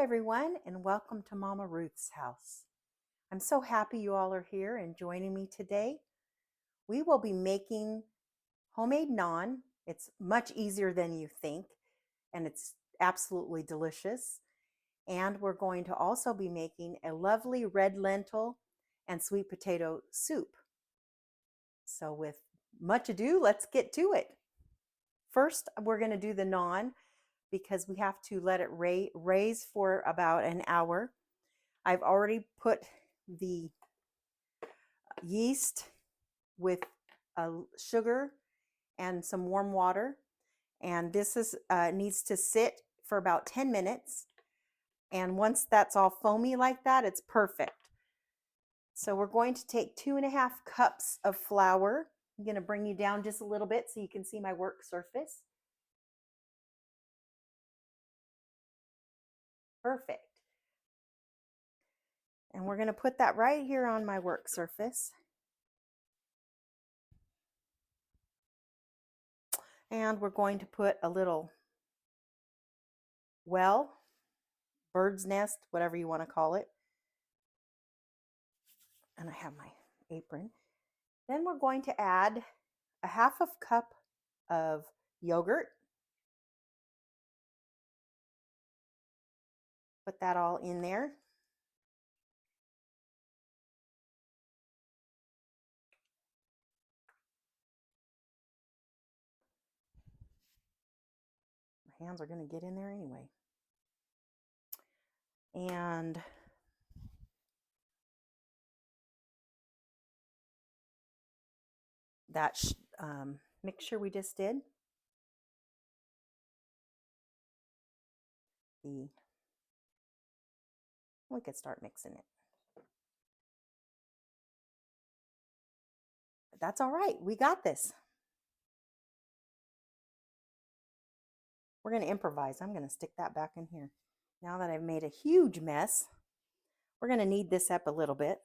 everyone, and welcome to Mama Ruth's house. I'm so happy you all are here and joining me today. We will be making homemade naan. It's much easier than you think, and it's absolutely delicious. And we're going to also be making a lovely red lentil and sweet potato soup. So with much ado, let's get to it. First, we're going to do the naan because we have to let it raise for about an hour. I've already put the yeast with sugar and some warm water, and this needs to sit for about 10 minutes. And once that's all foamy like that, it's perfect. So we're going to take 2.5 cups of flour. I'm going to bring you down just a little bit so you can see my work surface. Perfect. And we're going to put that right here on my work surface. And we're going to put a little bird's nest, whatever you want to call it. And I have my apron. Then we're going to add a 1/2 cup of yogurt. Put that all in there. My hands are going to get in there anyway. And that mixture we just did, we could start mixing it. But that's all right. We got this. We're going to improvise. I'm going to stick that back in here. Now that I've made a huge mess, we're going to knead this up a little bit.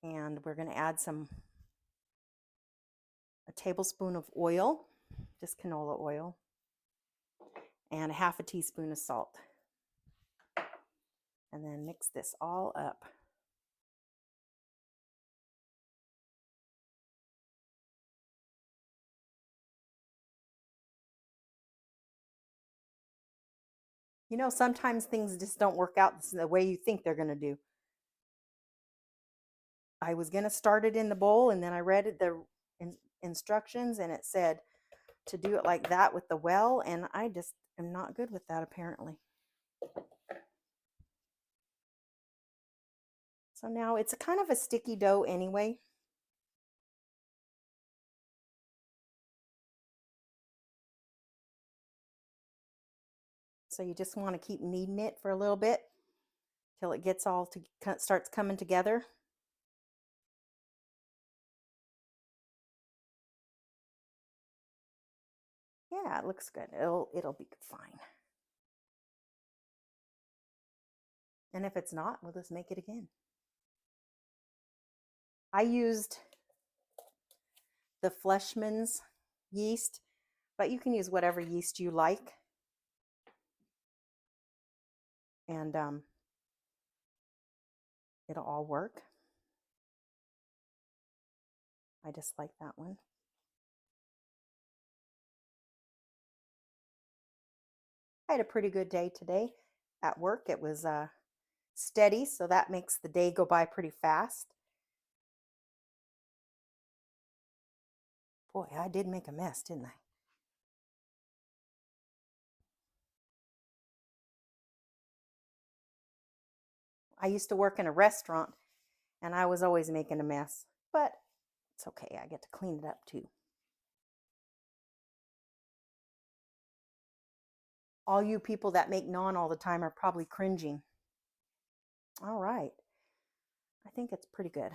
And we're going to add a tablespoon of oil, just canola oil, and a 1/2 teaspoon of salt. And then mix this all up. You know, sometimes things just don't work out the way you think they're going to do. I was going to start it in the bowl, and then I read the instructions, and it said to do it like that with the well, and I just am not good with that apparently. So now it's a kind of a sticky dough anyway. So you just want to keep kneading it for a little bit till it gets starts coming together. Yeah, it looks good. It'll be fine. And if it's not, we'll just make it again. I used the Fleischmann's yeast, but you can use whatever yeast you like. And it'll all work. I just like that one. I had a pretty good day today at work. It was steady, so that makes the day go by pretty fast. Boy, I did make a mess, didn't I? I used to work in a restaurant, and I was always making a mess, but it's okay. I get to clean it up too. All you people that make naan all the time are probably cringing. All right. I think it's pretty good.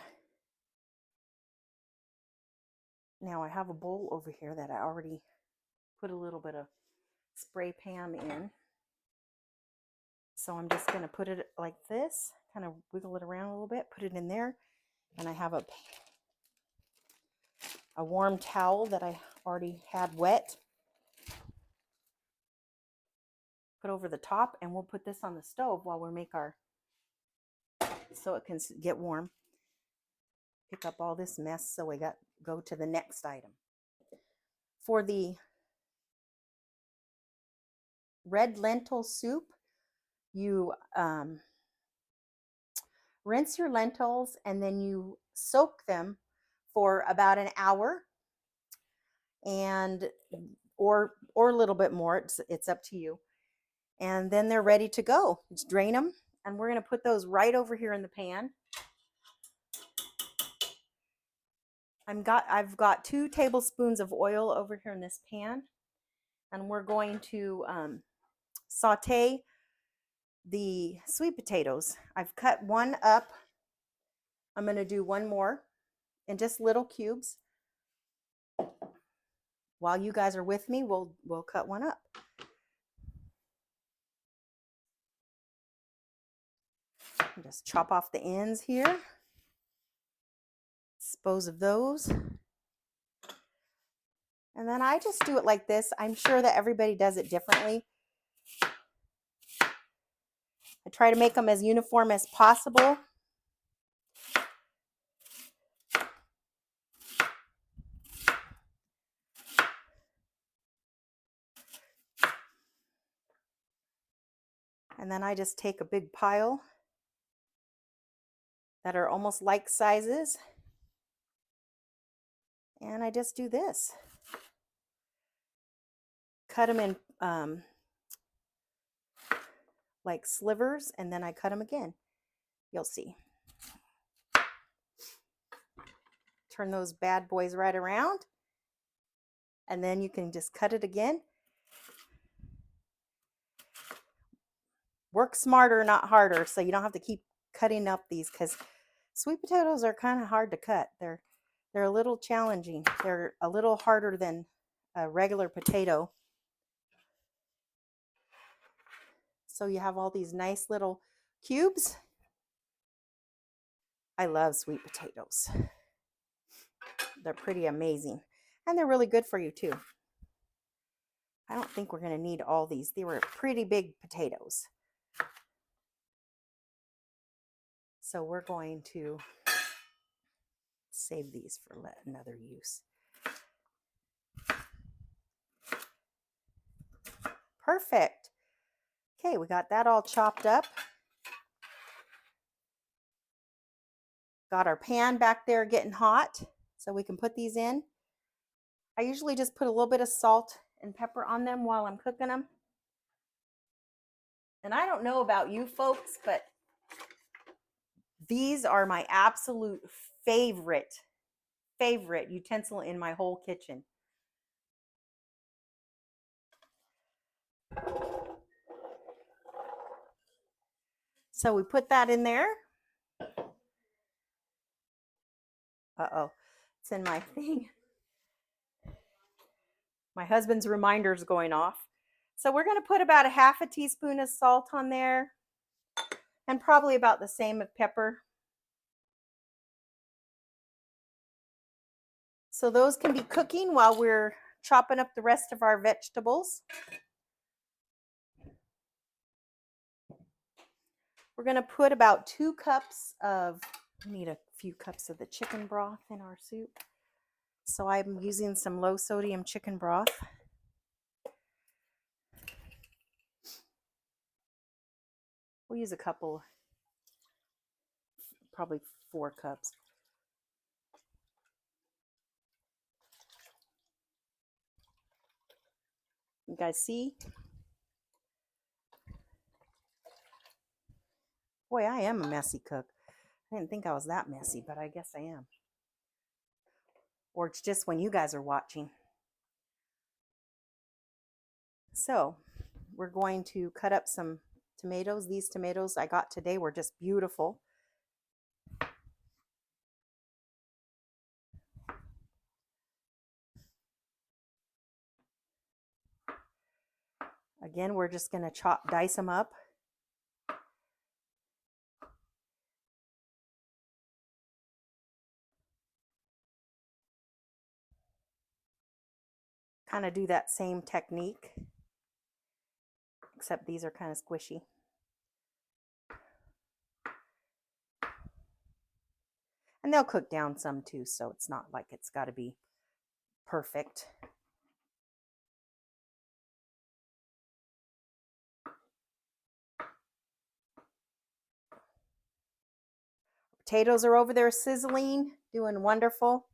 Now I have a bowl over here that I already put a little bit of spray pan in. So I'm just going to put it like this, kind of wiggle it around a little bit, put it in there. And I have a warm towel that I already had wet. put over the top, and we'll put this on the stove while we make our, so it can get warm. Pick up all this mess, so we go to the next item. For the red lentil soup, you rinse your lentils and then you soak them for about an hour, and or a little bit more. It's up to you. And then they're ready to go. Just drain them, and we're going to put those right over here in the pan. I've got 2 tablespoons of oil over here in this pan, and we're going to saute the sweet potatoes. I've cut one up. I'm going to do one more in just little cubes. While you guys are with me, we'll cut one up. Just chop off the ends here. Dispose of those. And then I just do it like this. I'm sure that everybody does it differently. I try to make them as uniform as possible. And then I just take a big pile that are almost like sizes, and I just do this. Cut them in like slivers, and then I cut them again. You'll see. Turn those bad boys right around, and then you can just cut it again. Work smarter, not harder, so you don't have to keep cutting up these, because sweet potatoes are kind of hard to cut. They're a little challenging. They're a little harder than a regular potato. So you have all these nice little cubes. I love sweet potatoes. They're pretty amazing, and they're really good for you too. I don't think we're going to need all these. They were pretty big potatoes. So we're going to save these for another use. Perfect. Okay, we got that all chopped up. Got our pan back there getting hot, so we can put these in. I usually just put a little bit of salt and pepper on them while I'm cooking them. And I don't know about you folks, but these are my absolute favorite utensil in my whole kitchen. So we put that in there. Uh-oh, it's in my thing. My husband's reminder's going off. So we're going to put about a half a teaspoon of salt on there, and probably about the same of pepper. So those can be cooking while we're chopping up the rest of our vegetables. We're going to put about 2 cups of, we need a few cups of the chicken broth in our soup. So I'm using some low sodium chicken broth. We'll use a couple, probably 4 cups. You guys see? Boy, I am a messy cook. I didn't think I was that messy, but I guess I am. Or it's just when you guys are watching. So we're going to cut up some tomatoes. These tomatoes I got today were just beautiful. Again, we're just going to dice them up. Kind of do that same technique. except these are kind of squishy. And they'll cook down some too, so it's not like it's got to be perfect. Potatoes are over there sizzling, doing wonderful.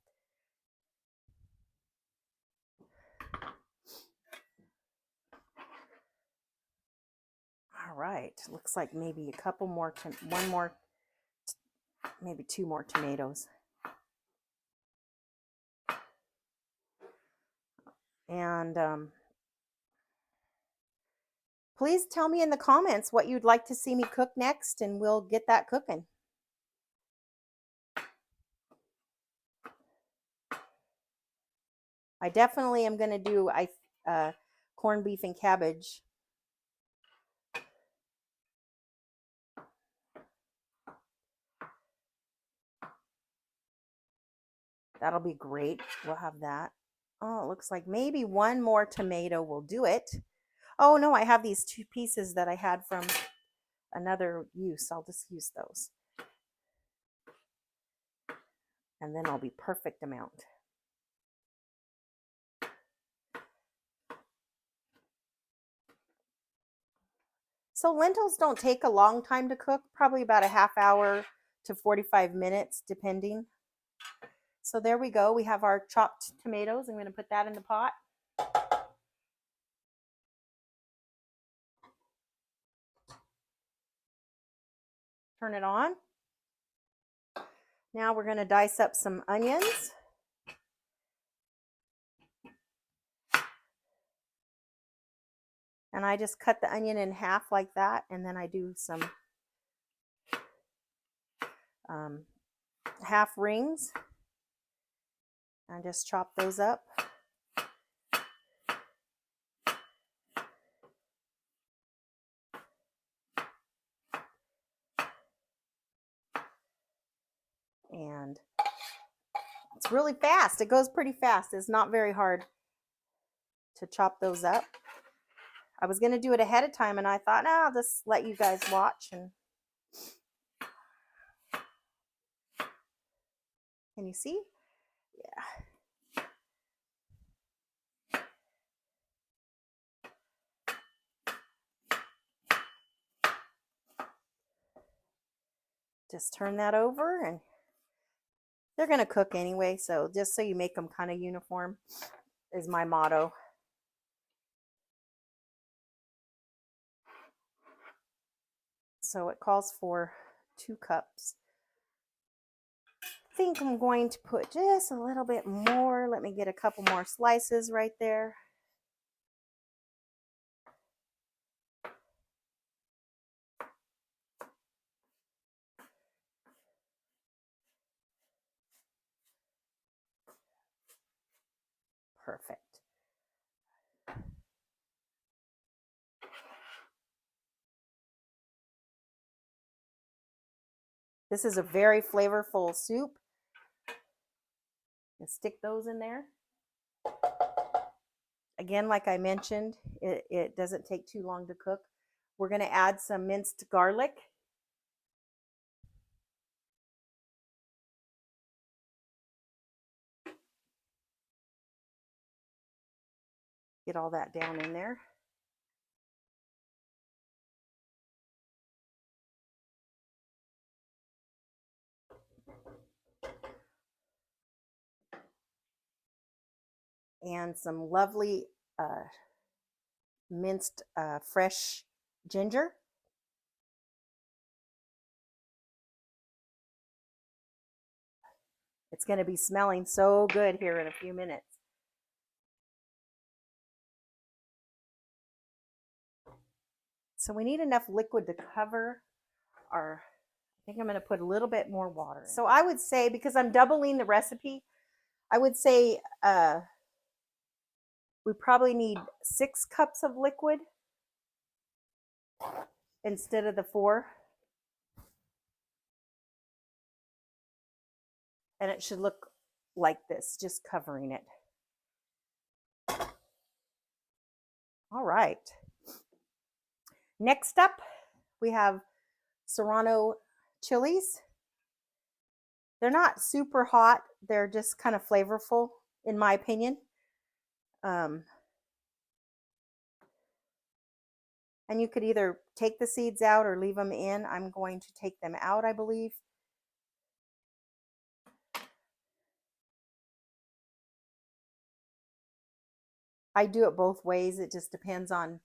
All right, looks like maybe a couple more, one more, maybe 2 more tomatoes. And please tell me in the comments what you'd like to see me cook next, and we'll get that cooking. I definitely am going to do corned beef and cabbage. That'll be great. We'll have that. Oh, it looks like maybe 1 more tomato will do it. Oh no, I have these 2 pieces that I had from another use. I'll just use those. And then I'll be perfect amount. So lentils don't take a long time to cook, probably about a half hour to 45 minutes, depending. So there we go. We have our chopped tomatoes. I'm going to put that in the pot. Turn it on. Now we're going to dice up some onions. And I just cut the onion in half like that, and then I do some half rings. I just chop those up. And it's really fast. It goes pretty fast. It's not very hard to chop those up. I was going to do it ahead of time, and I thought, I'll just let you guys watch. And can you see? Yeah. Just turn that over, and they're going to cook anyway, so just so you make them kind of uniform is my motto. So it calls for 2 cups. I think I'm going to put just a little bit more. Let me get a couple more slices right there. Perfect. This is a very flavorful soup. And stick those in there. Again, like I mentioned, it doesn't take too long to cook. We're going to add some minced garlic. Get all that down in there. And some lovely minced fresh ginger. It's going to be smelling so good here in a few minutes. So we need enough liquid to cover our, I think I'm going to put a little bit more water in. So I would say, because I'm doubling the recipe, I would say we probably need 6 cups of liquid instead of the 4. And it should look like this, just covering it. All right. Next up, we have Serrano Chilies. They're not super hot. They're just kind of flavorful, in my opinion. And you could either take the seeds out or leave them in. I'm going to take them out, I believe. I do it both ways. It just depends on.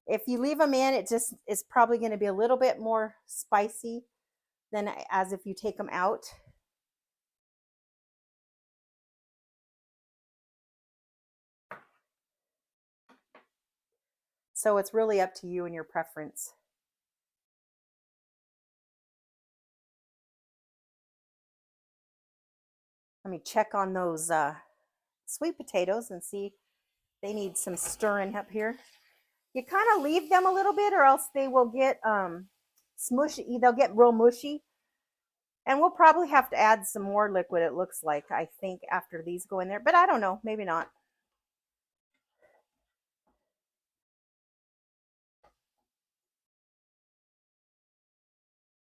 If you leave them in, it just is probably going to be a little bit more spicy than as if you take them out. So it's really up to you and your preference. Let me check on those sweet potatoes and see they need some stirring up here. You kind of leave them a little bit or else they will get smushy. They'll get real mushy. And we'll probably have to add some more liquid, it looks like, I think, after these go in there. But I don't know, maybe not.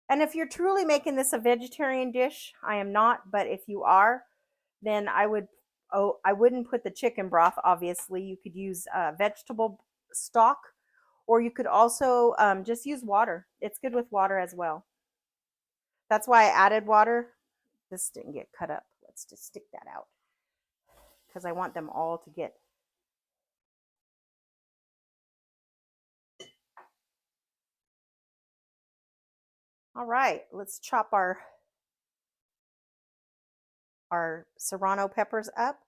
And if you're truly making this a vegetarian dish, I am not, but if you are, then I wouldn't put the chicken broth, obviously. You could use vegetable stock, or you could also just use water. It's good with water as well. That's why I added water. This didn't get cut up. Let's just stick that out because I want them all to get. All right, let's chop our serrano peppers up.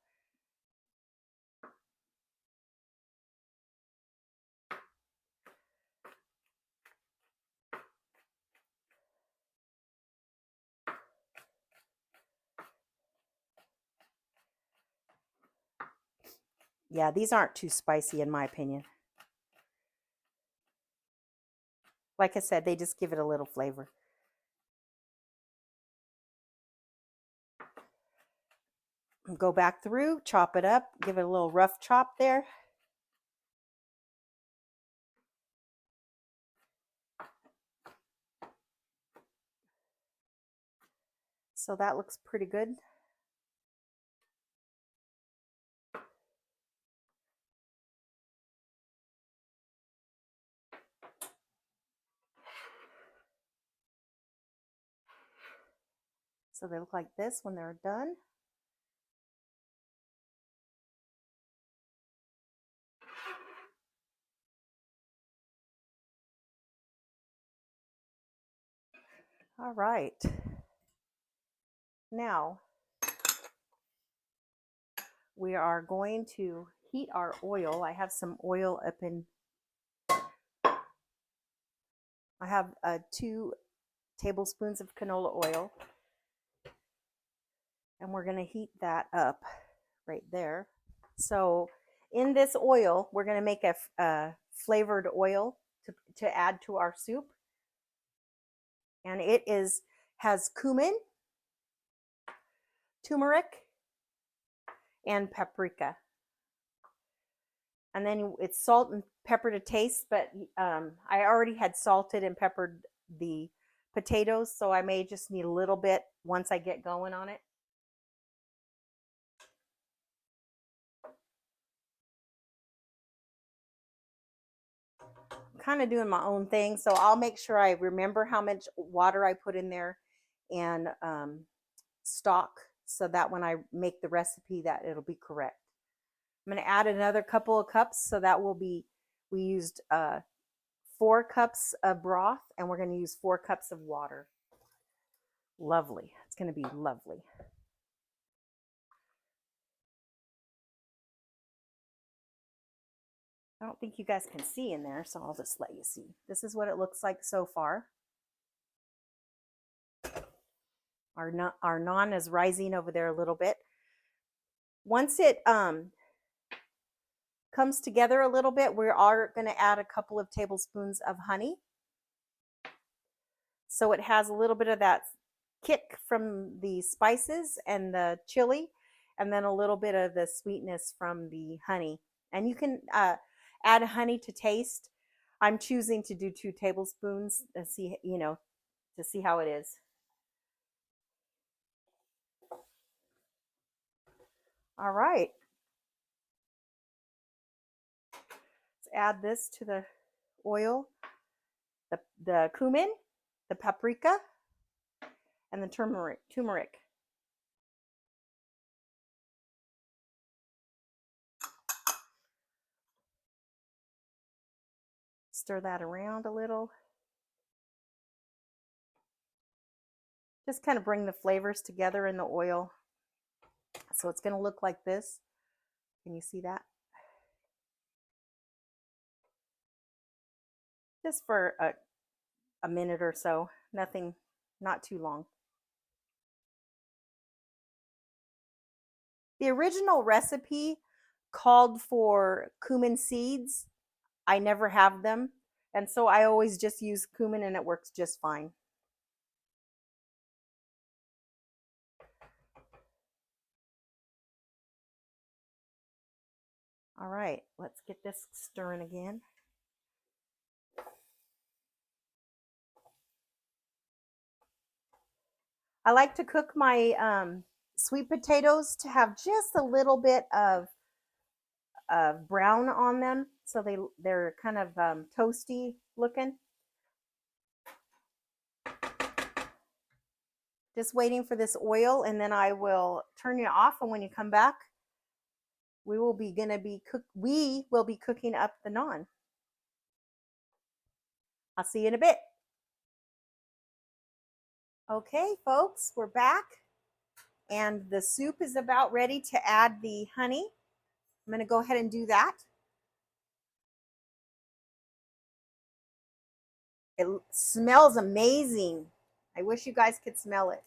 Yeah, these aren't too spicy in my opinion. Like I said, they just give it a little flavor. Go back through, chop it up, give it a little rough chop there. So that looks pretty good. So they look like this when they're done. All right. Now we are going to heat our oil. I have some oil up in. I have 2 tablespoons of canola oil. And we're going to heat that up right there. So in this oil, we're going to make a flavored oil to add to our soup. And it has cumin, turmeric, and paprika. And then it's salt and pepper to taste, but I already had salted and peppered the potatoes, so I may just need a little bit once I get going on it. Kind of doing my own thing, so I'll make sure I remember how much water I put in there and stock, so that when I make the recipe that it'll be correct. I'm going to add another couple of cups, so that will be, we used 4 cups of broth and we're going to use 4 cups of water. Lovely. It's going to be lovely. I don't think you guys can see in there, so I'll just let you see. This is what it looks like so far. Our naan is rising over there a little bit. Once it comes together a little bit, we are going to add a couple of tablespoons of honey. So it has a little bit of that kick from the spices and the chili, and then a little bit of the sweetness from the honey. And you can add honey to taste. I'm choosing to do 2 tablespoons and see, to see how it is. All right. Let's add this to the oil, the cumin, the paprika, and the turmeric. Stir that around a little. Just kind of bring the flavors together in the oil. So it's going to look like this. Can you see that? Just for a minute or so. Nothing, not too long. The original recipe called for cumin seeds. I never have them. And so I always just use cumin and it works just fine. All right, let's get this stirring again. I like to cook my sweet potatoes to have just a little bit of brown on them, so they're kind of toasty looking. Just waiting for this oil, and then I will turn it off. And when you come back, we will be cooking up the naan. I'll see you in a bit. Okay, folks, we're back, and the soup is about ready to add the honey. I'm going to go ahead and do that. It smells amazing. I wish you guys could smell it.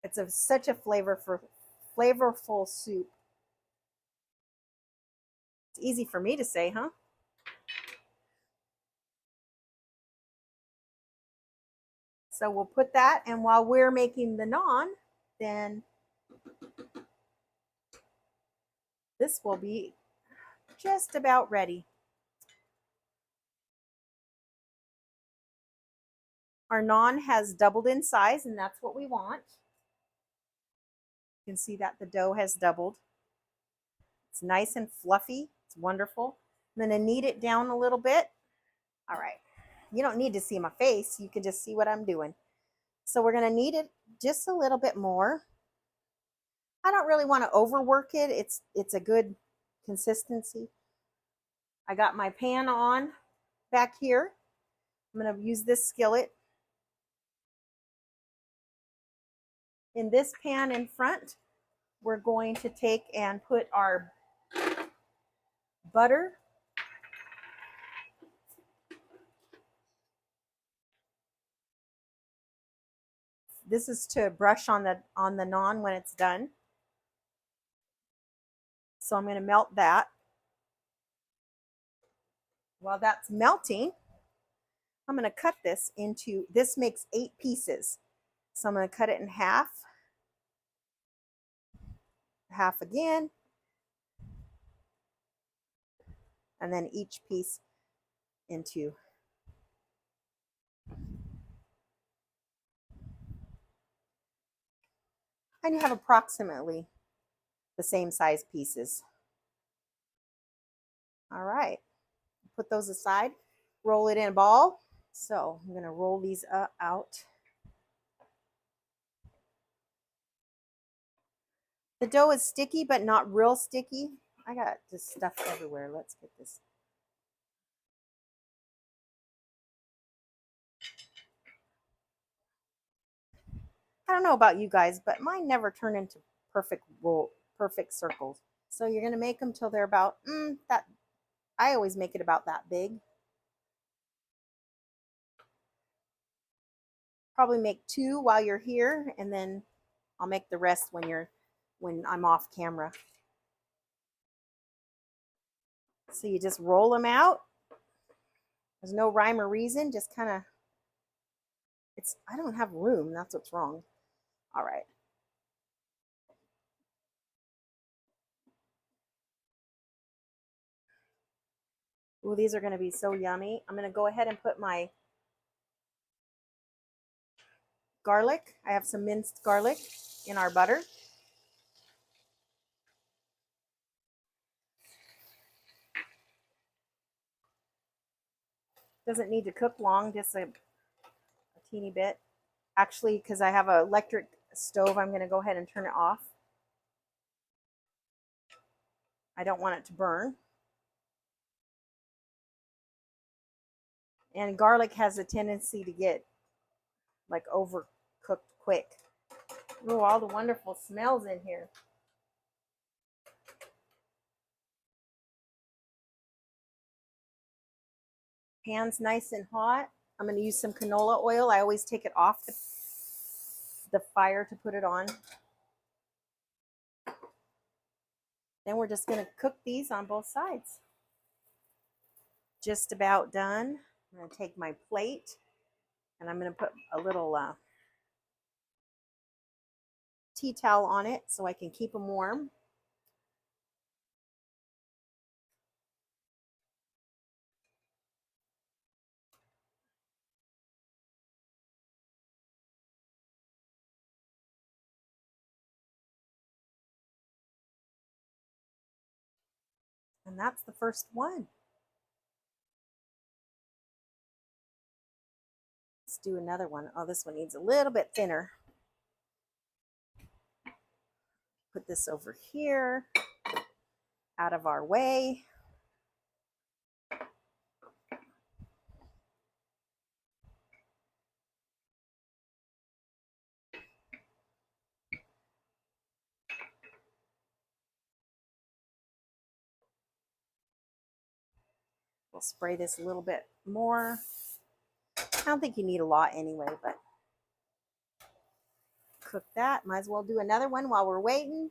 It's such a flavorful soup. It's easy for me to say, huh? So we'll put that, and while we're making the naan, then this will be just about ready. Our naan has doubled in size, and that's what we want. You can see that the dough has doubled. It's nice and fluffy. It's wonderful. I'm going to knead it down a little bit. All right. You don't need to see my face. You can just see what I'm doing. So we're going to knead it just a little bit more. I don't really want to overwork it. It's a good consistency. I got my pan on back here. I'm going to use this skillet. In this pan in front, we're going to take and put our butter. This is to brush on the naan when it's done. So I'm going to melt that. While that's melting, I'm going to cut this into, this makes 8 pieces. So I'm going to cut it in half again, and then each piece into. And you have approximately the same size pieces. All right, put those aside, roll it in a ball. So I'm going to roll these out. The dough is sticky, but not real sticky. I got this stuff everywhere. Let's get this. I don't know about you guys, but mine never turn into perfect circles. So you're going to make them till they're about that. I always make it about that big. Probably make 2 while you're here, and then I'll make the rest when I'm off camera. So you just roll them out. There's no rhyme or reason, just kind of, I don't have room, that's what's wrong. All right. Ooh, these are going to be so yummy. I'm going to go ahead and put my garlic. I have some minced garlic in our butter. Doesn't need to cook long, just a teeny bit. Actually, because I have an electric stove, I'm going to go ahead and turn it off. I don't want it to burn. And garlic has a tendency to get like overcooked quick. Ooh, all the wonderful smells in here. Pan's nice and hot. I'm going to use some canola oil. I always take it off the fire to put it on. Then we're just going to cook these on both sides. Just about done. I'm going to take my plate and I'm going to put a little tea towel on it so I can keep them warm. And that's the first one. Let's do another one. Oh, this one needs a little bit thinner. Put this over here, out of our way. We'll spray this a little bit more. I don't think you need a lot anyway, but cook that. Might as well do another one while we're waiting.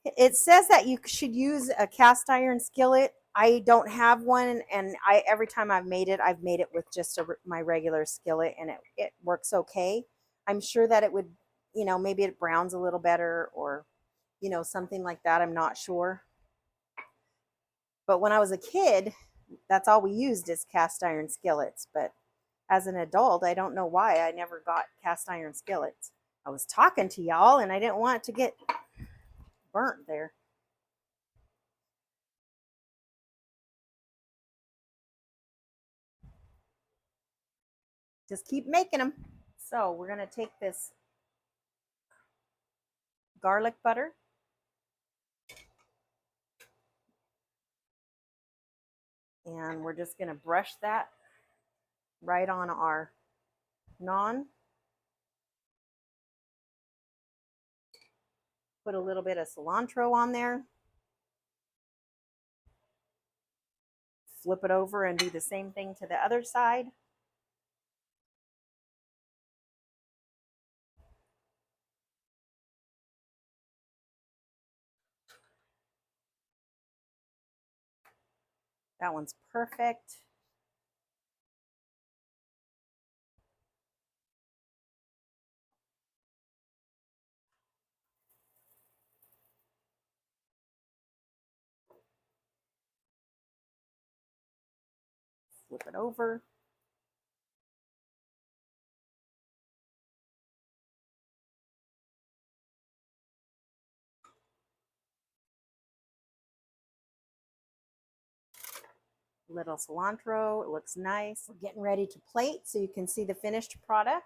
It says that you should use a cast iron skillet. I don't have one, and every time I've made it with just my regular skillet, and it works okay. I'm sure that it would, maybe it browns a little better, or something like that. I'm not sure. But when I was a kid, that's all we used is cast iron skillets. But as an adult, I don't know why I never got cast iron skillets. I was talking to y'all, and I didn't want it to get burnt there. Just keep making them. So we're going to take this garlic butter, and we're just going to brush that right on our naan. Put a little bit of cilantro on there. Flip it over and do the same thing to the other side. That one's perfect. Flip it over. Little cilantro. It looks nice. We're getting ready to plate so you can see the finished product.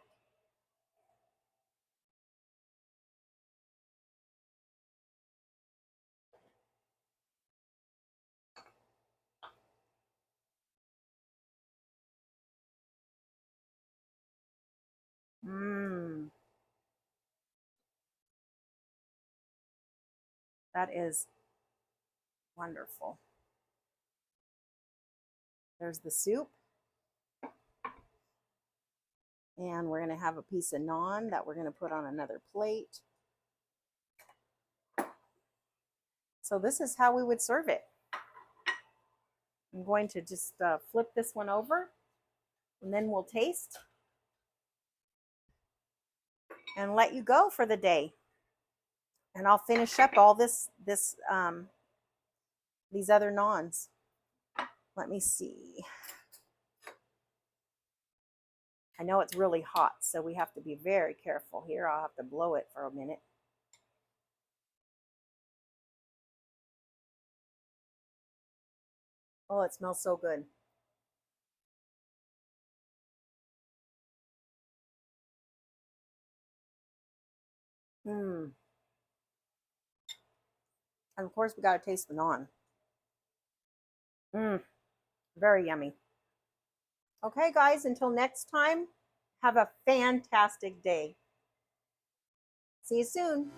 Mmm. That is wonderful. There's the soup. And we're going to have a piece of naan that we're going to put on another plate. So this is how we would serve it. I'm going to just flip this one over, and then we'll taste and let you go for the day. And I'll finish up all these other naans. Let me see. I know it's really hot, so we have to be very careful here. I'll have to blow it for a minute. Oh, it smells so good. Mmm. And of course, we got to taste the naan. Mmm. Very yummy. Okay, guys, until next time, have a fantastic day. See you soon.